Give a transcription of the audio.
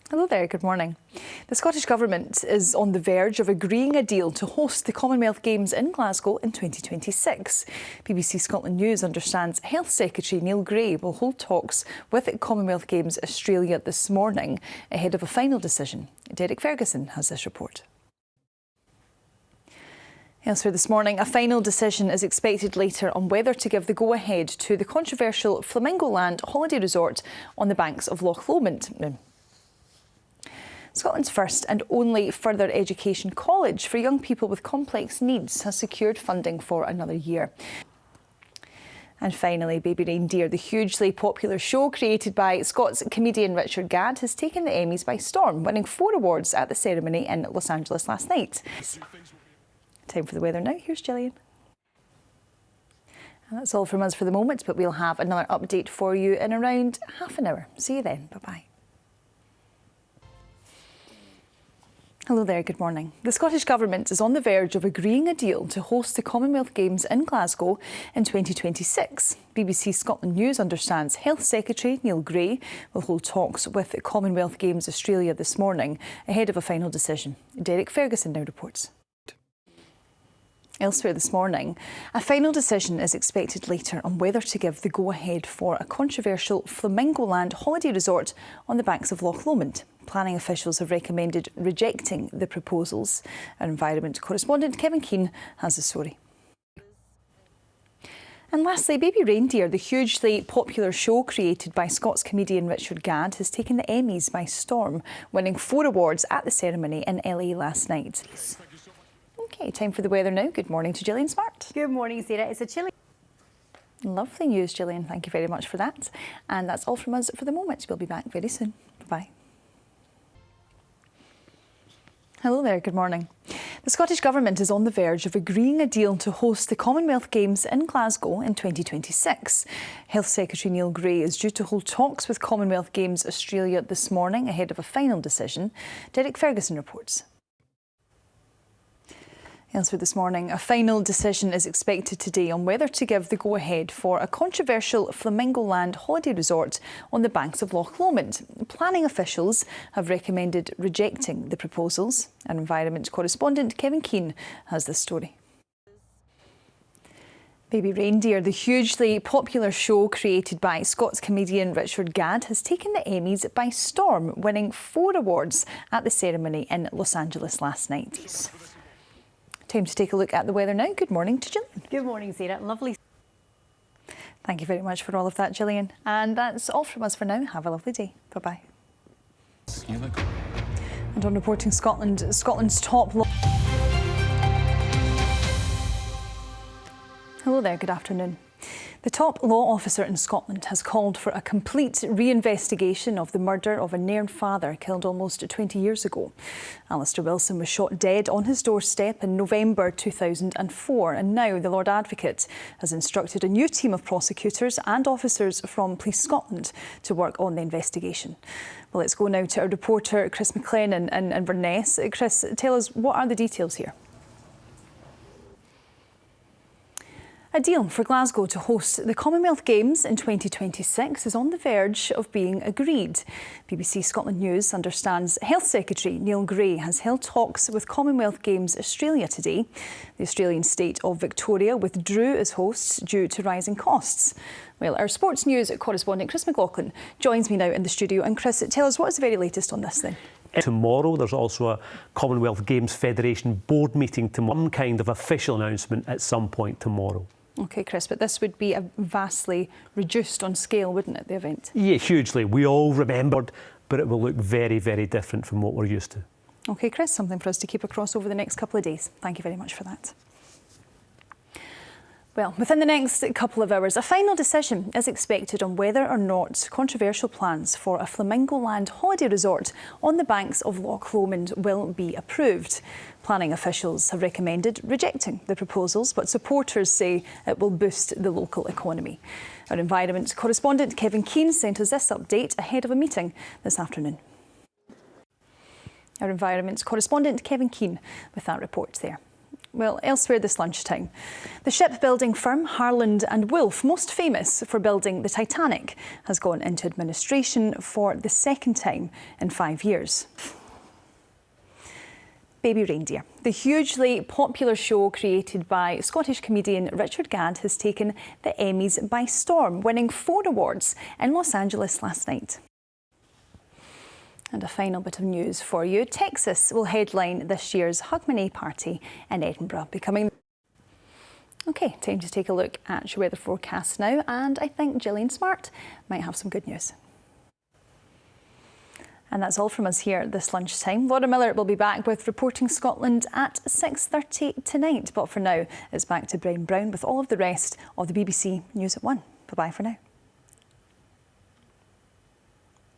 Hello there, good morning. The Scottish Government is on the verge of agreeing a deal to host the Commonwealth Games in Glasgow in 2026. BBC Scotland News understands Health Secretary Neil Gray will hold talks with Commonwealth Games Australia this morning ahead of a final decision. Derek Ferguson has this report. Elsewhere this morning, a final decision is expected later on whether to give the go-ahead to the controversial Flamingo Land holiday resort on the banks of Loch Lomond. Scotland's first and only further education college for young people with complex needs has secured funding for another year. And finally, Baby Reindeer, the hugely popular show created by Scots comedian Richard Gadd, has taken the Emmys by storm, winning 4 awards at the ceremony in Los Angeles last night. Time for the weather now. Here's Gillian. And that's all from us for the moment, but we'll have another update for you in around half an hour. See you then. Bye-bye. Hello there, good morning. The Scottish Government is on the verge of agreeing a deal to host the Commonwealth Games in Glasgow in 2026. BBC Scotland News understands Health Secretary Neil Gray will hold talks with Commonwealth Games Australia this morning ahead of a final decision. Derek Ferguson now reports. Elsewhere this morning, a final decision is expected later on whether to give the go-ahead for a controversial Flamingo Land holiday resort on the banks of Loch Lomond. Planning officials have recommended rejecting the proposals. Our environment correspondent Kevin Keane has the story. And lastly, Baby Reindeer, the hugely popular show created by Scots comedian Richard Gadd, has taken the Emmys by storm, winning 4 awards at the ceremony in LA last night. OK, time for the weather now. Good morning to Gillian Smart. Good morning, Sarah. It's a chilly. Lovely news, Gillian. Thank you very much for that. And that's all from us for the moment. We'll be back very soon. Bye-bye. Hello there, good morning. The Scottish Government is on the verge of agreeing a deal to host the Commonwealth Games in Glasgow in 2026. Health Secretary Neil Gray is due to hold talks with Commonwealth Games Australia this morning ahead of a final decision. Derek Ferguson reports. Elsewhere this morning, a final decision is expected today on whether to give the go-ahead for a controversial Flamingo Land holiday resort on the banks of Loch Lomond. Planning officials have recommended rejecting the proposals. Our environment correspondent Kevin Keane has this story. Baby Reindeer, the hugely popular show created by Scots comedian Richard Gadd, has taken the Emmys by storm, winning 4 awards at the ceremony in Los Angeles last night. Time to take a look at the weather now. Good morning to Gillian. Good morning, Sarah. Lovely. Thank you very much for all of that, Gillian. And that's all from us for now. Have a lovely day. Bye-bye. And on Reporting Scotland, Scotland's top law... Hello there, good afternoon. The top law officer in Scotland has called for a complete reinvestigation of the murder of a Nairn father killed almost 20 years ago. Alistair Wilson was shot dead on his doorstep in November 2004, and now the Lord Advocate has instructed a new team of prosecutors and officers from Police Scotland to work on the investigation. Well, let's go now to our reporter Chris McMullan in Inverness. Chris, tell us, what are the details here? A deal for Glasgow to host the Commonwealth Games in 2026 is on the verge of being agreed. BBC Scotland News understands Health Secretary Neil Gray has held talks with Commonwealth Games Australia today. The Australian state of Victoria withdrew as hosts due to rising costs. Well, our sports news correspondent Chris McMullan joins me now in the studio. And Chris, tell us, what is the very latest on this then? Tomorrow, there's also a Commonwealth Games Federation board meeting tomorrow, some kind of official announcement at some point tomorrow. OK, Chris, but this would be a vastly reduced on scale, wouldn't it, the event? Yeah, hugely. We all remembered, but it will look very, very different from what we're used to. OK, Chris, something for us to keep across over the next couple of days. Thank you very much for that. Well, within the next couple of hours, a final decision is expected on whether or not controversial plans for a Flamingo Land holiday resort on the banks of Loch Lomond will be approved. Planning officials have recommended rejecting the proposals, but supporters say it will boost the local economy. Our environment correspondent Kevin Keane sent us this update ahead of a meeting this afternoon. Our environment correspondent Kevin Keane with that report there. Well, elsewhere this lunchtime, the shipbuilding firm Harland and Wolff, most famous for building the Titanic, has gone into administration for the second time in 5 years. Baby Reindeer, the hugely popular show created by Scottish comedian Richard Gadd, has taken the Emmys by storm, winning 4 awards in Los Angeles last night. And a final bit of news for you. Texas will headline this year's Hogmanay party in Edinburgh, becoming... OK, time to take a look at your weather forecast now, and I think Gillian Smart might have some good news. And that's all from us here this lunchtime. Laura Miller will be back with Reporting Scotland at 6:30 tonight. But for now, it's back to Brian Brown with all of the rest of the BBC News at 1. Bye-bye for now.